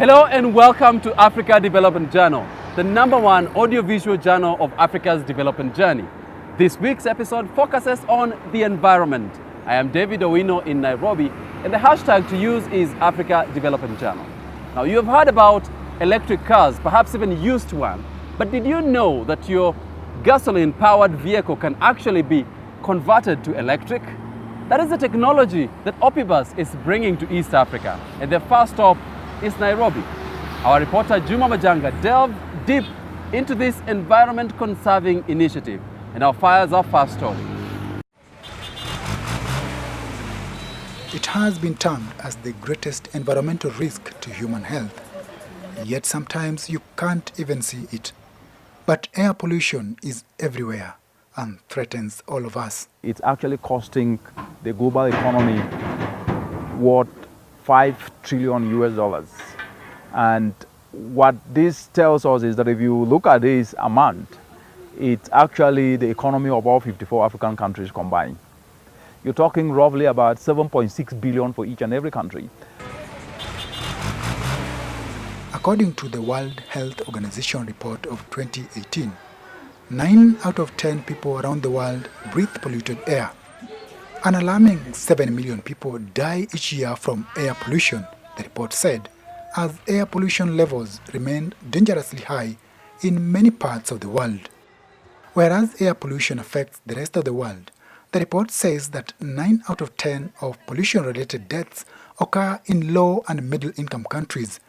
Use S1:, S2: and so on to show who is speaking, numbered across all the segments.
S1: Hello and welcome to Africa Development Journal, the #1 audiovisual journal of Africa's development journey. This week's episode focuses on the environment. I am David Owino in Nairobi, and the hashtag to use is Africa Development Journal. Now, you have heard about electric cars, perhaps even used one, but did you know that your gasoline-powered vehicle can actually be converted to electric? That is the technology that Opibus is bringing to East Africa, and their first stop is Nairobi. Our reporter Juma Majanga delved deep into this environment-conserving initiative, and now fires our first story.
S2: It has been termed as the greatest environmental risk to human health, yet sometimes you can't even see it. But air pollution is everywhere and threatens all of us.
S3: It's actually costing the global economy what $5 trillion. And what this tells us is that if you look at this amount, it's actually the economy of all 54 African countries combined. You're talking roughly about 7.6 billion for each and every country.
S2: According to the World Health Organization report of 2018, 9 out of 10 people around the world breathe polluted air. An alarming 7 million people die each year from air pollution, the report said, as air pollution levels remain dangerously high in many parts of the world. Whereas air pollution affects the rest of the world, the report says that 9 out of 10 of pollution-related deaths occur in low and middle-income countries,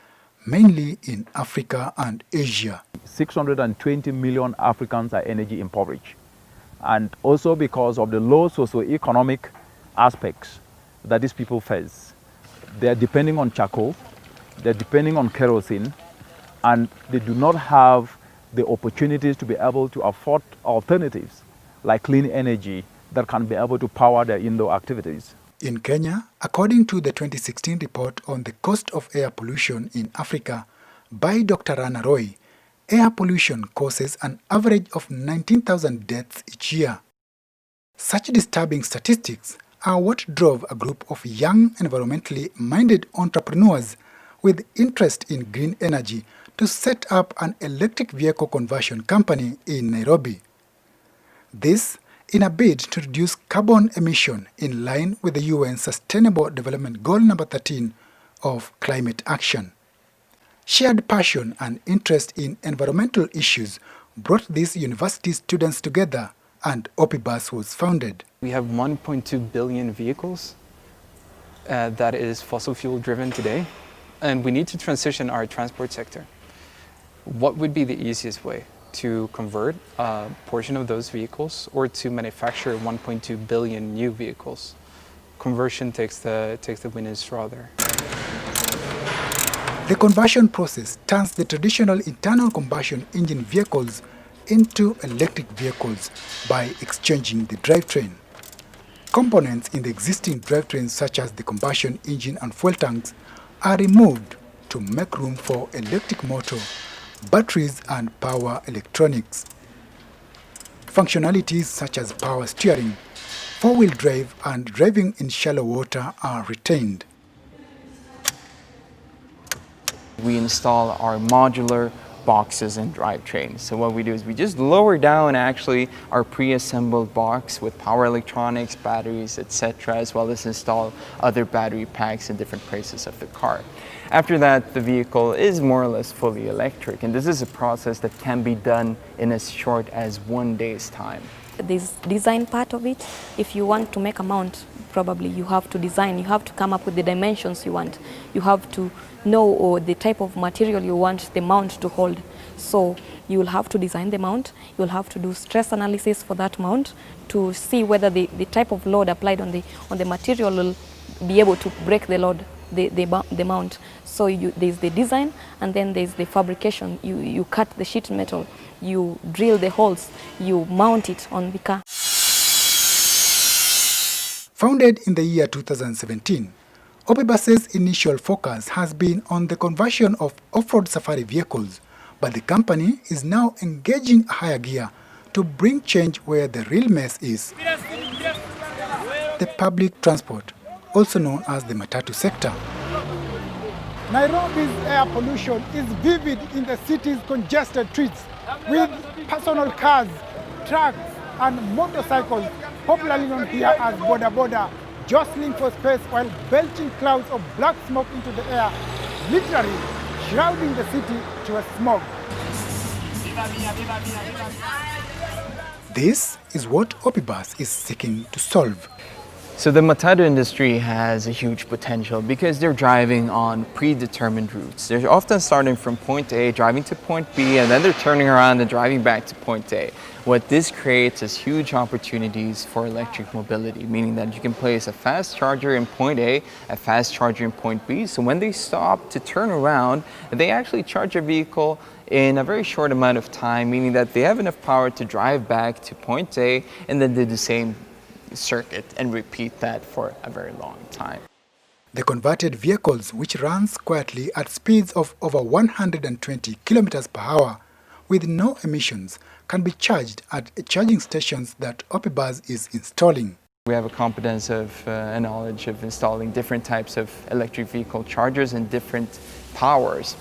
S2: mainly in Africa and Asia.
S3: 620 million Africans are energy impoverished. And also because of the low socioeconomic aspects that these people face. They are depending on charcoal, they're depending on kerosene, and they do not have the opportunities to be able to afford alternatives like clean energy that can be able to power their indoor activities.
S2: In Kenya, according to the 2016 report on the cost of air pollution in Africa by Dr. Rana Roy, air pollution causes an average of 19,000 deaths each year. Such disturbing statistics are what drove a group of young environmentally minded entrepreneurs with interest in green energy to set up an electric vehicle conversion company in Nairobi. This in a bid to reduce carbon emission in line with the UN Sustainable Development Goal number 13 of climate action. Shared passion and interest in environmental issues brought these university students together, and Opibus was founded.
S4: We have 1.2 billion vehicles that is fossil fuel driven today, and we need to transition our transport sector. What would be the easiest way to convert a portion of those vehicles or to manufacture 1.2 billion new vehicles? Conversion takes the wind and straw there.
S2: The conversion process turns the traditional internal combustion engine vehicles into electric vehicles by exchanging the drivetrain. Components in the existing drivetrains, such as the combustion engine and fuel tanks, are removed to make room for electric motor, batteries and power electronics. Functionalities such as power steering, four-wheel drive and driving in shallow water are retained.
S5: We install our modular boxes and drivetrains. So what we do is we just lower down actually our pre-assembled box with power electronics, batteries, etc., as well as install other battery packs in different places of the car. After that, the vehicle is more or less fully electric, and this is a process that can be done in as short as 1 day's time.
S6: This design part of it, if you want to make a mount, probably you have to design, you have to come up with the dimensions you want. You have to know the type of material you want the mount to hold. So you will have to design the mount, you will have to do stress analysis for that mount to see whether the type of load applied on the material will be able to break the load, the mount. So there's the design, and then there's the fabrication. You cut the sheet metal, you drill the holes, you mount it on the car.
S2: Founded in the year 2017, Opibus's initial focus has been on the conversion of off-road safari vehicles, but the company is now engaging a higher gear to bring change where the real mess is. The public transport, also known as the matatu sector. Nairobi's air pollution is vivid in the city's congested streets, with personal cars, trucks, and motorcycles, popularly known here as boda boda, jostling for space while belching clouds of black smoke into the air, literally shrouding the city to a smog. This is what Opibus is seeking to solve.
S5: So the matatu industry has a huge potential because they're driving on predetermined routes. They're often starting from point A, driving to point B, and then they're turning around and driving back to point A. What this creates is huge opportunities for electric mobility, meaning that you can place a fast charger in point A, a fast charger in point B, so when they stop to turn around, they actually charge their vehicle in a very short amount of time, meaning that they have enough power to drive back to point A and then do the same circuit and repeat that for a very long time.
S2: The converted vehicles, which runs quietly at speeds of over 120 kilometers per hour with no emissions, can be charged at charging stations that Opibus is installing.
S5: We have a competence of and knowledge of installing different types of electric vehicle chargers and different powers.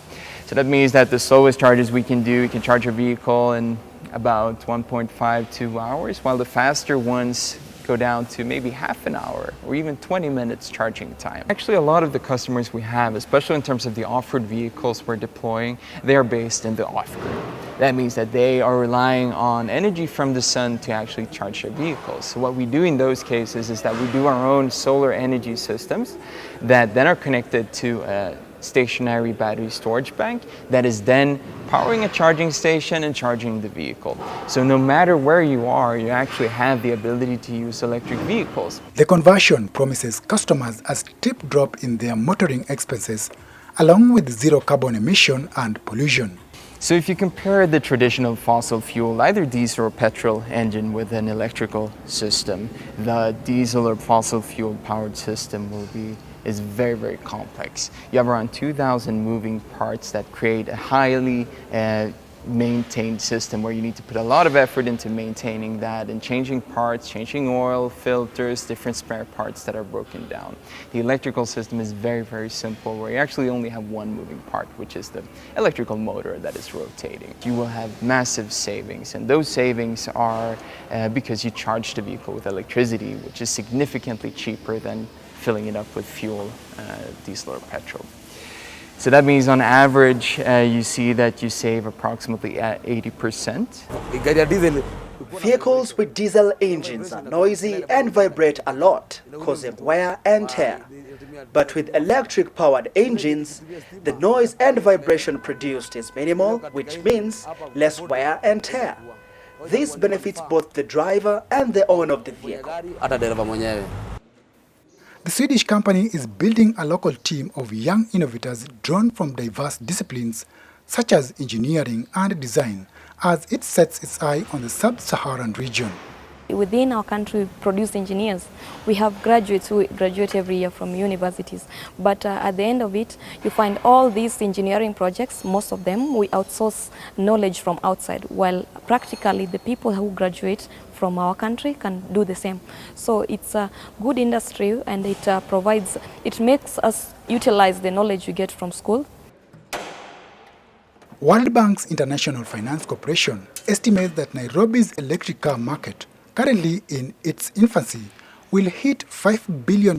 S5: So that means that the slowest charges we can do, we can charge a vehicle in about 1.5 to 2 hours, while the faster ones go down to maybe half an hour or even 20 minutes charging time. Actually, a lot of the customers we have, especially in terms of the off-road vehicles we're deploying, they are based in the off-grid. That means that they are relying on energy from the sun to actually charge their vehicles. So what we do in those cases is that we do our own solar energy systems that then are connected to a stationary battery storage bank that is then powering a charging station and charging the vehicle. So no matter where you are, you actually have the ability to use electric vehicles.
S2: The conversion promises customers a steep drop in their motoring expenses, along with zero carbon emission and pollution.
S5: So if you compare the traditional fossil fuel, either diesel or petrol engine with an electrical system, the diesel or fossil fuel powered system is very, very complex. You have around 2,000 moving parts that create a highly maintained system where you need to put a lot of effort into maintaining that and changing parts, changing oil, filters, different spare parts that are broken down. The electrical system is very, very simple, where you actually only have one moving part, which is the electrical motor that is rotating. You will have massive savings, and those savings are because you charge the vehicle with electricity, which is significantly cheaper than filling it up with fuel, diesel or petrol. So that means on average, you see that you save approximately 80%.
S7: Vehicles with diesel engines are noisy and vibrate a lot, causing wear and tear. But with electric-powered engines, the noise and vibration produced is minimal, which means less wear and tear. This benefits both the driver and the owner of the vehicle.
S2: The Swedish company is building a local team of young innovators drawn from diverse disciplines such as engineering and design, as it sets its eye on the sub-Saharan region.
S6: Within our country, we produce engineers. We have graduates who graduate every year from universities. But at the end of it, you find all these engineering projects, most of them, we outsource knowledge from outside, while practically the people who graduate from our country can do the same. So it's a good industry, and it makes us utilize the knowledge we get from school.
S2: World Bank's International Finance Corporation estimates that Nairobi's electric car market, currently in its infancy, will hit $5 billion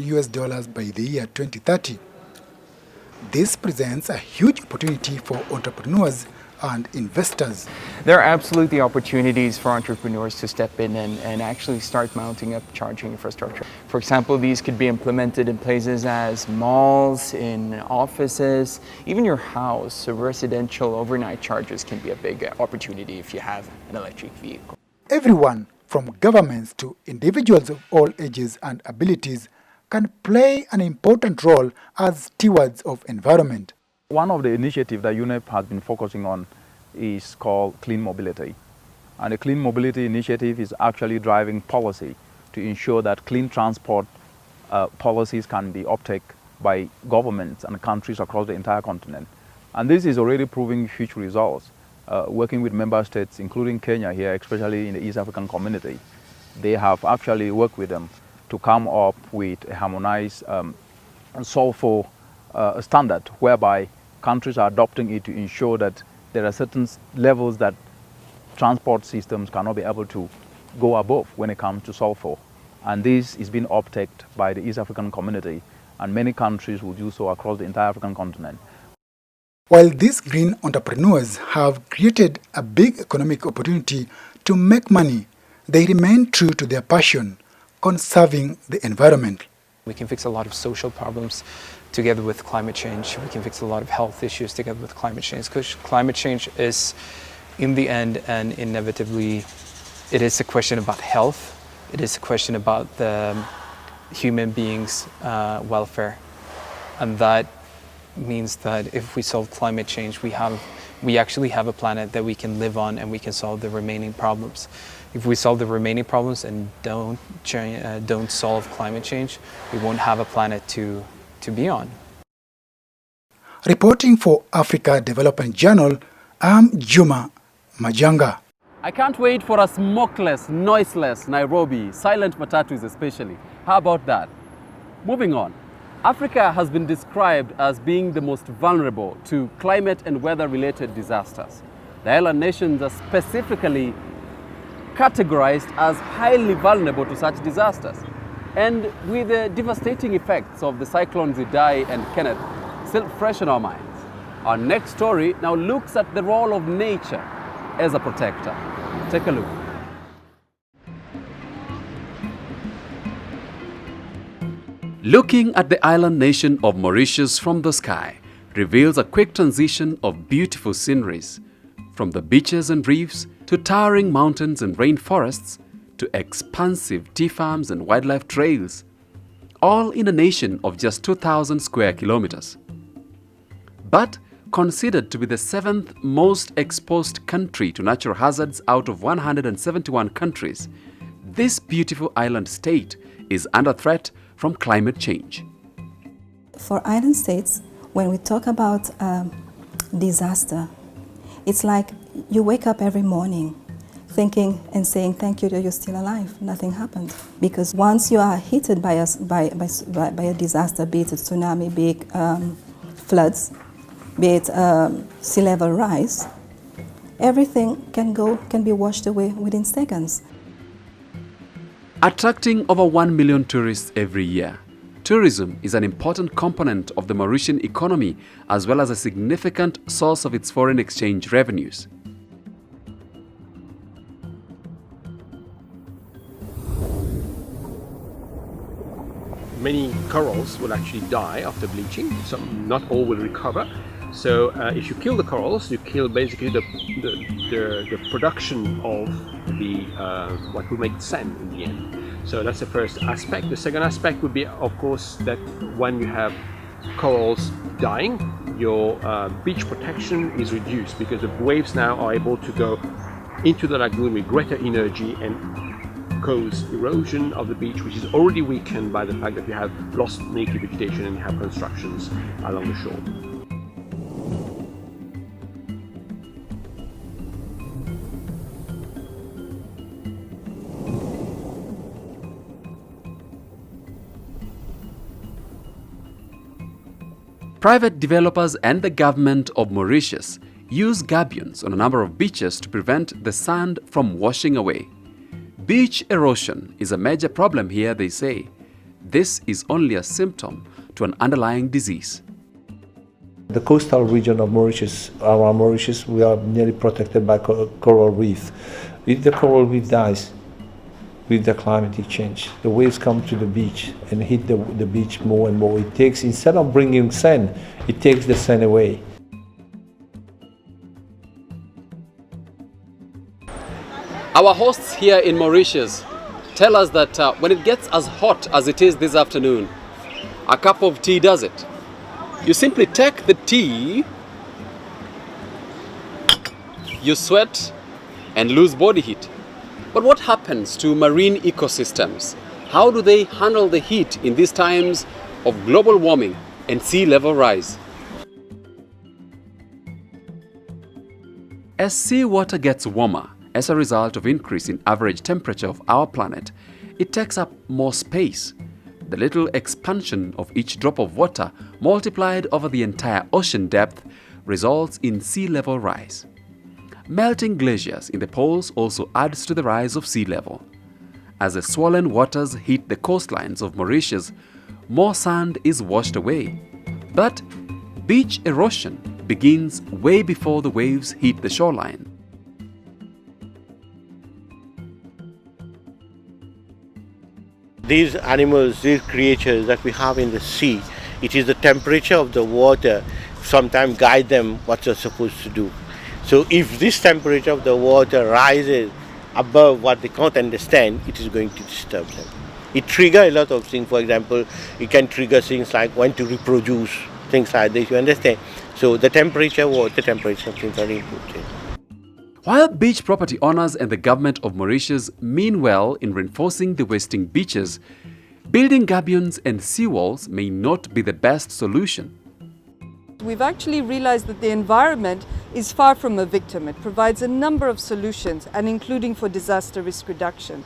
S2: by the year 2030. This presents a huge opportunity for entrepreneurs and investors.
S5: There are absolutely opportunities for entrepreneurs to step in and actually start mounting up charging infrastructure. For example, these could be implemented in places as malls, in offices, even your house. So residential overnight chargers can be a big opportunity if you have an electric vehicle.
S2: Everyone, from governments to individuals of all ages and abilities, can play an important role as stewards of environment.
S3: One of the initiatives that UNEP has been focusing on is called Clean Mobility. And the Clean Mobility initiative is actually driving policy to ensure that clean transport policies can be uptaken by governments and countries across the entire continent. And this is already proving huge results. Working with member states, including Kenya here, especially in the East African community, they have actually worked with them to come up with a harmonized sulfur a standard whereby countries are adopting it to ensure that there are certain levels that transport systems cannot be able to go above when it comes to sulfur. And this is being uptaked by the East African community, and many countries will do so across the entire African continent.
S2: While these green entrepreneurs have created a big economic opportunity to make money, they remain true to their passion, conserving the environment.
S4: We can fix a lot of social problems together with climate change. We can fix a lot of health issues together with climate change, because climate change is, in the end and inevitably, it is a question about health. It is a question about the human beings' welfare. And that means that if we solve climate change, we actually have a planet that we can live on, and we can solve the remaining problems. If we solve the remaining problems and don't solve climate change, we won't have a planet to be on.
S2: Reporting for Africa Development Journal, I'm Juma Majanga.
S1: I can't wait for a smokeless, noiseless Nairobi, silent matatus especially. How about that? Moving on. Africa has been described as being the most vulnerable to climate and weather-related disasters. The island nations are specifically categorized as highly vulnerable to such disasters. And with the devastating effects of the cyclones Idai and Kenneth still fresh in our minds, our next story now looks at the role of nature as a protector. Take a look. Looking at the island nation of Mauritius from the sky reveals a quick transition of beautiful sceneries, from the beaches and reefs to towering mountains and rainforests to expansive tea farms and wildlife trails, all in a nation of just 2,000 square kilometers. But considered to be the 7th most exposed country to natural hazards out of 171 countries, this beautiful island state is under threat from climate change.
S8: For island states, when we talk about disaster, it's like you wake up every morning thinking and saying thank you that you're still alive. Nothing happened. Because once you are hit by a disaster, be it a tsunami, be it floods, be it sea level rise, everything can be washed away within seconds.
S1: Attracting over 1 million tourists every year, tourism is an important component of the Mauritian economy as well as a significant source of its foreign exchange revenues.
S9: Many corals will actually die after bleaching. Some, not all will recover. So if you kill the corals, you kill basically the production of the what will make sand in the end. So that's the first aspect. The second aspect would be, of course, that when you have corals dying, your beach protection is reduced because the waves now are able to go into the lagoon with greater energy and cause erosion of the beach, which is already weakened by the fact that you have lost native vegetation and you have constructions along the shore.
S1: Private developers and the government of Mauritius use gabions on a number of beaches to prevent the sand from washing away. Beach erosion is a major problem here, they say. This is only a symptom to an underlying disease.
S10: The coastal region of Mauritius, around Mauritius, we are nearly protected by coral reef. If the coral reef dies with the climatic change, the waves come to the beach and hit the beach more and more. It takes, instead of bringing sand, it takes the sand away.
S1: Our hosts here in Mauritius tell us that when it gets as hot as it is this afternoon, a cup of tea does it. You simply take the tea, you sweat and lose body heat. But what happens to marine ecosystems? How do they handle the heat in these times of global warming and sea level rise? As seawater gets warmer, as a result of increase in average temperature of our planet, it takes up more space. The little expansion of each drop of water multiplied over the entire ocean depth results in sea level rise. Melting glaciers in the poles also adds to the rise of sea level. As the swollen waters hit the coastlines of Mauritius, more sand is washed away. But beach erosion begins way before the waves hit the shoreline.
S11: These animals, these creatures that we have in the sea, it is the temperature of the water sometimes guide them what they're supposed to do. So if this temperature of the water rises above what they can't understand, it is going to disturb them. It triggers a lot of things. For example, it can trigger things like when to reproduce, things like this, you understand? So the temperature, water temperature, is something very important.
S1: While beach property owners and the government of Mauritius mean well in reinforcing the wasting beaches, building gabions and seawalls may not be the best solution.
S12: We've actually realized that the environment is far from a victim. It provides a number of solutions, and including for disaster risk reduction.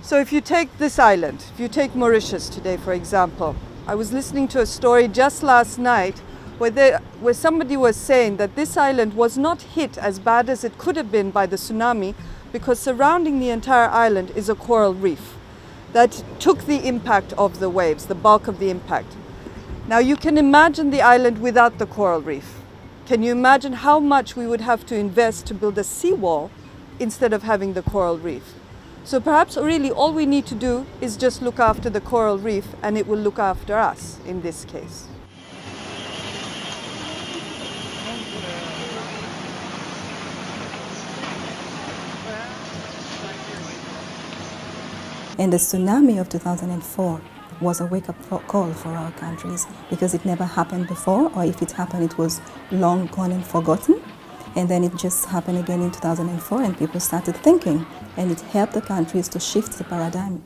S12: So if you take this island, if you take Mauritius today, for example, I was listening to a story just last night where somebody was saying that this island was not hit as bad as it could have been by the tsunami because surrounding the entire island is a coral reef that took the impact of the waves, the bulk of the impact. Now you can imagine the island without the coral reef. Can you imagine how much we would have to invest to build a seawall instead of having the coral reef? So perhaps really all we need to do is just look after the coral reef, and it will look after us in this case.
S8: And the tsunami of 2004 was a wake-up call for our countries because it never happened before, or if it happened, it was long gone and forgotten. And then it just happened again in 2004, and people started thinking, and it helped the countries to shift the paradigm.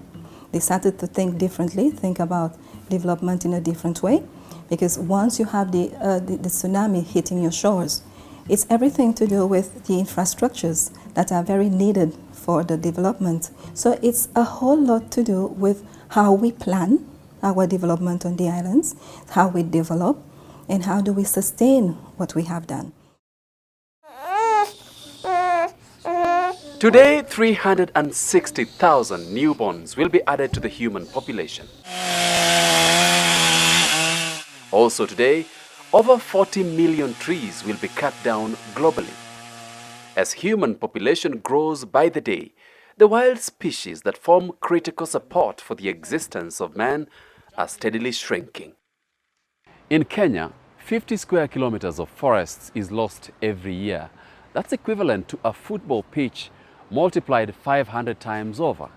S8: They started to think differently, think about development in a different way, because once you have the tsunami hitting your shores, it's everything to do with the infrastructures that are very needed for the development. So it's a whole lot to do with how we plan our development on the islands, how we develop, and how do we sustain what we have done.
S1: Today, 360,000 newborns will be added to the human population. Also today, over 40 million trees will be cut down globally. As human population grows by the day, the wild species that form critical support for the existence of man are steadily shrinking. In Kenya, 50 square kilometers of forests is lost every year. That's equivalent to a football pitch multiplied 500 times over.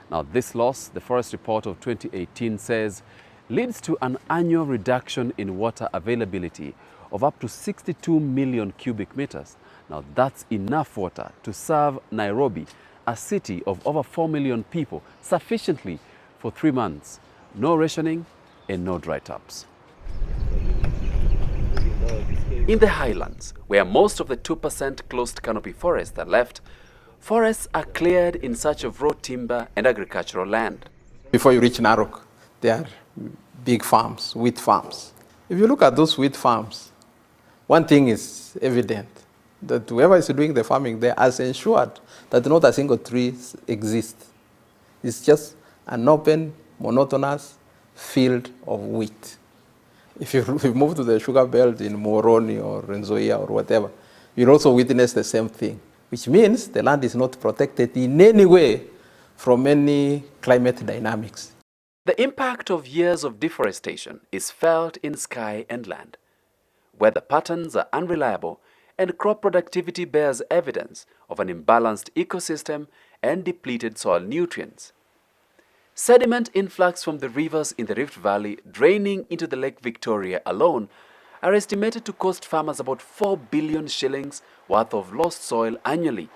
S1: Now this loss, the Forest Report of 2018 says, leads to an annual reduction in water availability of up to 62 million cubic meters. Now that's enough water to serve Nairobi, a city of over 4 million people, sufficiently for 3 months. No rationing and no dry tops. In the highlands, where most of the 2% closed canopy forests are left, forests are cleared in search of raw timber and agricultural land.
S13: Before you reach Narok, there are big farms, wheat farms. If you look at those wheat farms, one thing is evident, that whoever is doing the farming there has ensured that not a single tree exists. It's just an open, monotonous field of wheat. If you move to the sugar belt in Moroni or Nzoia or whatever, you'll also witness the same thing, which means the land is not protected in any way from any climate dynamics.
S1: The impact of years of deforestation is felt in sky and land. Weather patterns are unreliable, and crop productivity bears evidence of an imbalanced ecosystem and depleted soil nutrients. Sediment influx from the rivers in the Rift Valley draining into the Lake Victoria alone are estimated to cost farmers about 4 billion shillings worth of lost soil annually.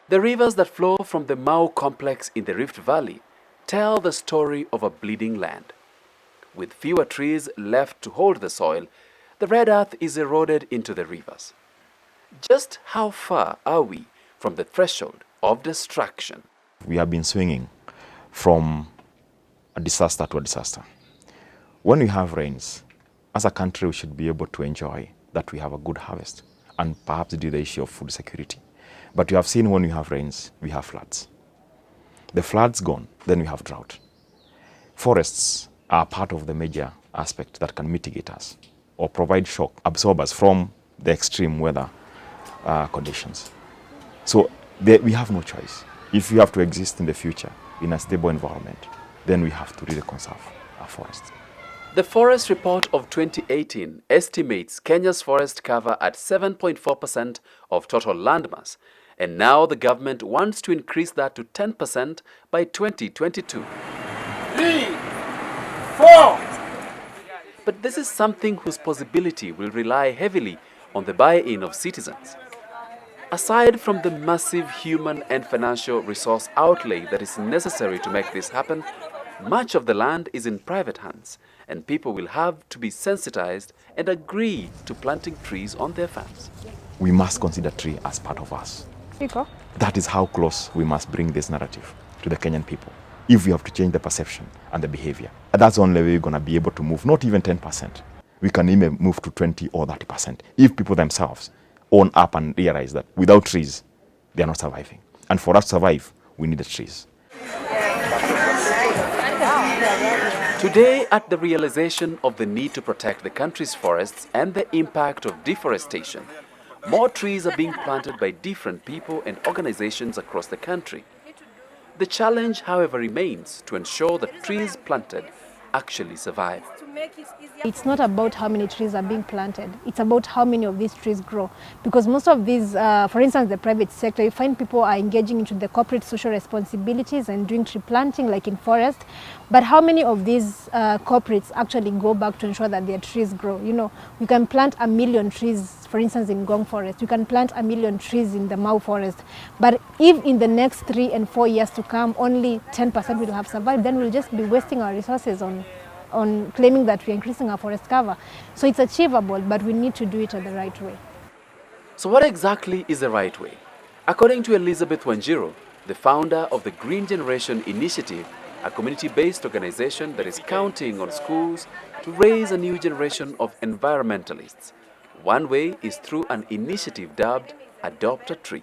S1: The rivers that flow from the Mau complex in the Rift Valley tell the story of a bleeding land. With fewer trees left to hold the soil, the red earth is eroded into the rivers. Just how far are we from the threshold of destruction?
S14: We have been swinging from a disaster to a disaster. When we have rains, as a country, we should be able to enjoy that we have a good harvest and perhaps deal with the issue of food security. But you have seen when we have rains, we have floods. The floods gone, then we have drought. Forests are part of the major aspect that can mitigate us or provide shock absorbers from the extreme weather conditions. So we have no choice. If we have to exist in the future in a stable environment, then we have to really conserve our forests.
S1: The Forest Report of 2018 estimates Kenya's forest cover at 7.4% of total landmass, and now the government wants to increase that to 10% by 2022. 3, 4. But this is something whose possibility will rely heavily on the buy-in of citizens. Aside from the massive human and financial resource outlay that is necessary to make this happen, much of the land is in private hands, and people will have to be sensitized and agree to planting trees on their farms.
S14: We must consider tree as part of us. That is how close we must bring this narrative to the Kenyan people. If we have to change the perception and the behavior, that's the only way we're going to be able to move, not even 10%. We can even move to 20 or 30% if people themselves own up and realize that without trees, they are not surviving. And for us to survive, we need the trees.
S1: Today, at the realization of the need to protect the country's forests and the impact of deforestation, more trees are being planted by different people and organizations across the country. The challenge, however, remains to ensure that trees planted actually survive.
S15: It's not about how many trees are being planted, it's about how many of these trees grow. Because most of these, for instance, the private sector, you find people are engaging into the corporate social responsibilities and doing tree planting like in forest. But how many of these corporates actually go back to ensure that their trees grow? You know, we can plant 1 million trees, for instance, in Gong Forest. You can plant 1 million trees in the Mau Forest. But if in the next 3 and 4 years to come, only 10% will have survived, then we'll just be wasting our resources on claiming that we're increasing our forest cover. So it's achievable, but we need to do it the right way.
S1: So what exactly is the right way? According to Elizabeth Wanjiru, the founder of the Green Generation Initiative, a community-based organization that is counting on schools to raise a new generation of environmentalists, one way is through an initiative dubbed Adopt a Tree.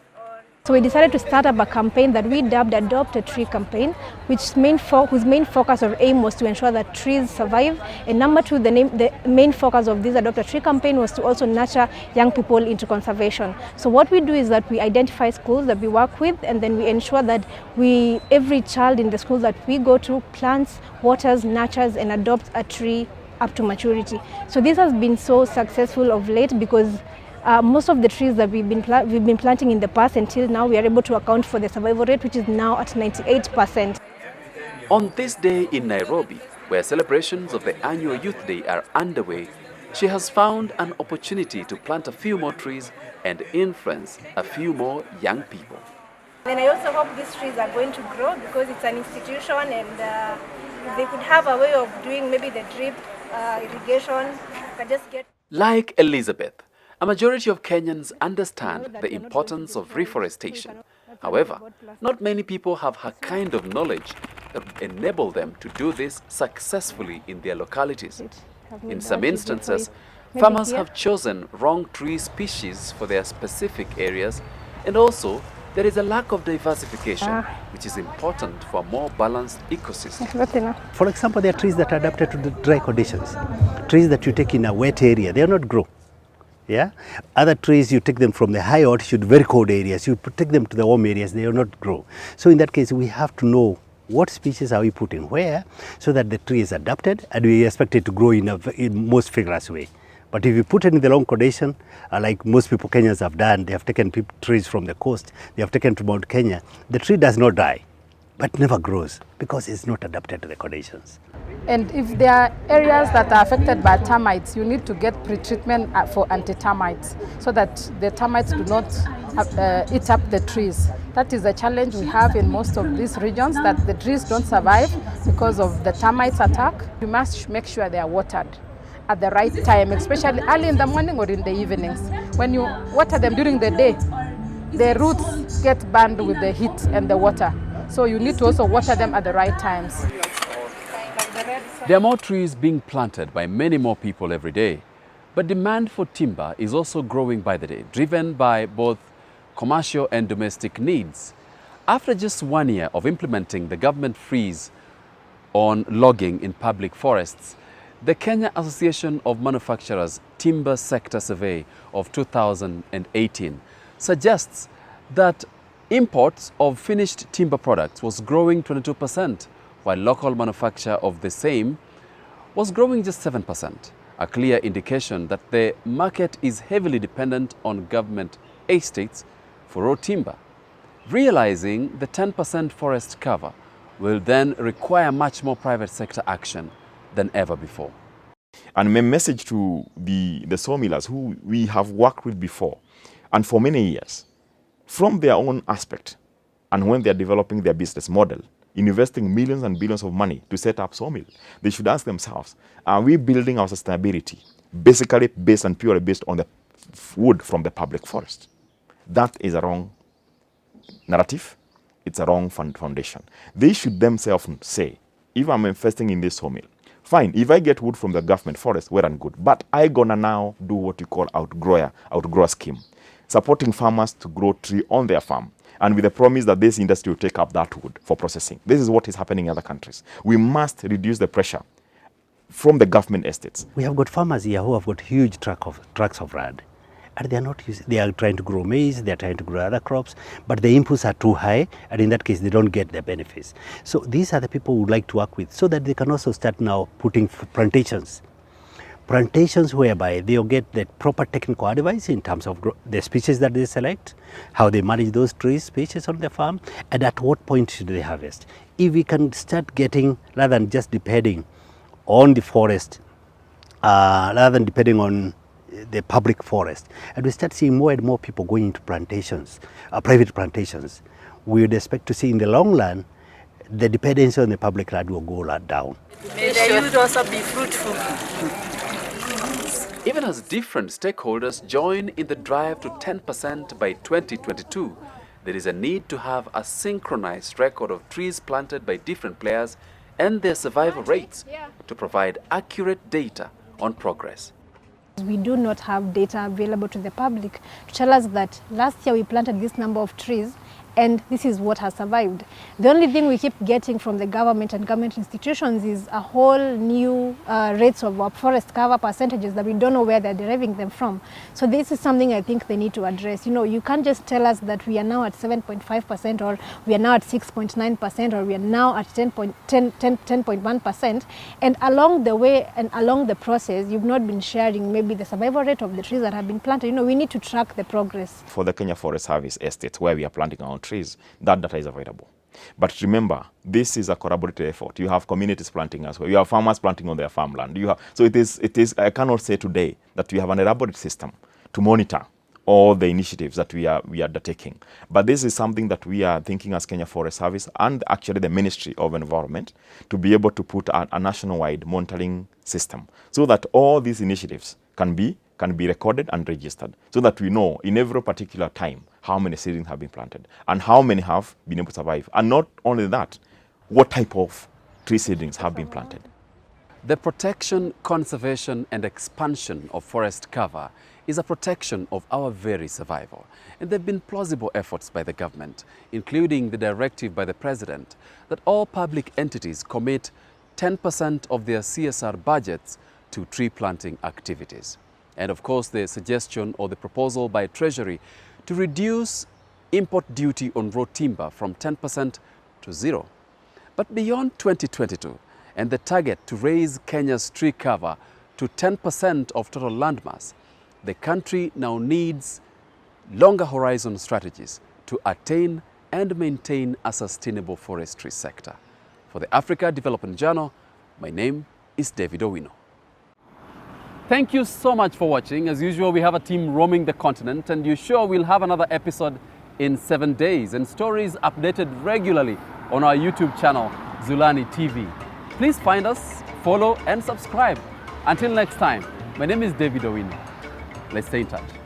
S15: So we decided to start up a campaign that we dubbed Adopt a Tree campaign, whose main focus or aim was to ensure that trees survive. And number two, the main focus of this Adopt a Tree campaign was to also nurture young people into conservation. So what we do is that we identify schools that we work with, and then we ensure that every child in the schools that we go to plants, waters, nurtures, and adopts a tree up to maturity. So this has been so successful of late because most of the trees that we've been planting in the past until now, we are able to account for the survival rate, which is now at 98%.
S1: On this day in Nairobi, where celebrations of the annual Youth Day are underway, she has found an opportunity to plant a few more trees and influence a few more young people.
S15: And I also hope these trees are going to grow because it's an institution, and if they could have a way of doing maybe the drip irrigation, can just get...
S1: Like Elizabeth, a majority of Kenyans understand the importance of reforestation. However, not many people have her kind of knowledge that would enable them to do this successfully in their localities. In some instances, farmers have chosen wrong tree species for their specific areas, and also there is a lack of diversification, which is important for a more balanced ecosystem.
S16: For example, there are trees that are adapted to the dry conditions. Trees that you take in a wet area, they will not grow. Yeah? Other trees, you take them from the high altitude, very cold areas, you take them to the warm areas, they will not grow. So in that case, we have to know what species are we putting where so that the tree is adapted and we expect it to grow in most vigorous way. But if you put it in the long condition, like most people Kenyans have done, they have taken trees from the coast, they have taken to Mount Kenya, the tree does not die, but never grows because it's not adapted to the conditions.
S17: And if there are areas that are affected by termites, you need to get pre-treatment for anti-termites so that the termites do not eat up the trees. That is a challenge we have in most of these regions, that the trees don't survive because of the termites attack. You must make sure they are watered at the right time, especially early in the morning or in the evenings. When you water them during the day, the roots get burned with the heat and the water. So you need to also water them at the right times.
S1: There are more trees being planted by many more people every day, but demand for timber is also growing by the day, driven by both commercial and domestic needs. After just 1 year of implementing the government freeze on logging in public forests, the Kenya Association of Manufacturers Timber Sector Survey of 2018 suggests that imports of finished timber products was growing 22%, while local manufacture of the same was growing just 7%, a clear indication that the market is heavily dependent on government estates for raw timber. Realizing the 10% forest cover will then require much more private sector action than ever before.
S14: And my message to the sawmillers who we have worked with before and for many years, from their own aspect, and when they're developing their business model, investing millions and billions of money to set up sawmill, they should ask themselves, are we building our sustainability basically based and purely based on the wood from the public forest? That is a wrong narrative. It's a wrong foundation. They should themselves say, if I'm investing in this sawmill, fine, if I get wood from the government forest, well and good, but I gonna now do what you call outgrower scheme, supporting farmers to grow tree on their farm, and with the promise that this industry will take up that wood for processing. This is what is happening in other countries. We must reduce the pressure from the government estates.
S16: We have got farmers here who have got huge tracts of land, and they are not using, they are trying to grow maize, they are trying to grow other crops, but the inputs are too high, and in that case they don't get the benefits. So these are the people we would like to work with, so that they can also start now putting plantations whereby they'll get the proper technical advice in terms of the species that they select, how they manage those tree species on the farm, and at what point should they harvest. If we can start getting, rather than just depending on the forest, rather than depending on the public forest, and we start seeing more and more people going into plantations, private plantations, we would expect to see in the long run the dependency on the public land will go down.
S18: May the youth also be fruitful.
S1: Even as different stakeholders join in the drive to 10% by 2022, there is a need to have a synchronized record of trees planted by different players and their survival rates to provide accurate data on progress.
S15: We do not have data available to the public to tell us that last year we planted this number of trees and this is what has survived. The only thing we keep getting from the government and government institutions is a whole new rates of forest cover percentages that we don't know where they're deriving them from. So this is something I think they need to address. You know, you can't just tell us that we are now at 7.5% or we are now at 6.9% or we are now at 10.1%, and along the way and along the process you've not been sharing maybe the survival rate of the trees that have been planted. You know, we need to track the progress.
S14: For the Kenya Forest Service estates where we are planting our trees, that data is available. But remember, this is a collaborative effort. You have communities planting as well. You have farmers planting on their farmland. So it is. I cannot say today that we have an elaborate system to monitor all the initiatives that we are undertaking. But this is something that we are thinking as Kenya Forest Service and actually the Ministry of Environment to be able to put a nationwide monitoring system so that all these initiatives can be recorded and registered, so that we know in every particular time how many seedlings have been planted and how many have been able to survive. And not only that, what type of tree seedlings have been planted.
S1: The protection, conservation and expansion of forest cover is a protection of our very survival. And there have been plausible efforts by the government, including the directive by the President, that all public entities commit 10% of their CSR budgets to tree planting activities. And of course, the suggestion or the proposal by Treasury to reduce import duty on raw timber from 10% to 0. But beyond 2022, and the target to raise Kenya's tree cover to 10% of total landmass, the country now needs longer horizon strategies to attain and maintain a sustainable forestry sector. For the Africa Development Journal, my name is David Owino. Thank you so much for watching. As usual, we have a team roaming the continent, and you're sure we'll have another episode in 7 days, and stories updated regularly on our YouTube channel, Zulani TV. Please find us, follow and subscribe. Until next time, my name is David Owino. Let's stay in touch.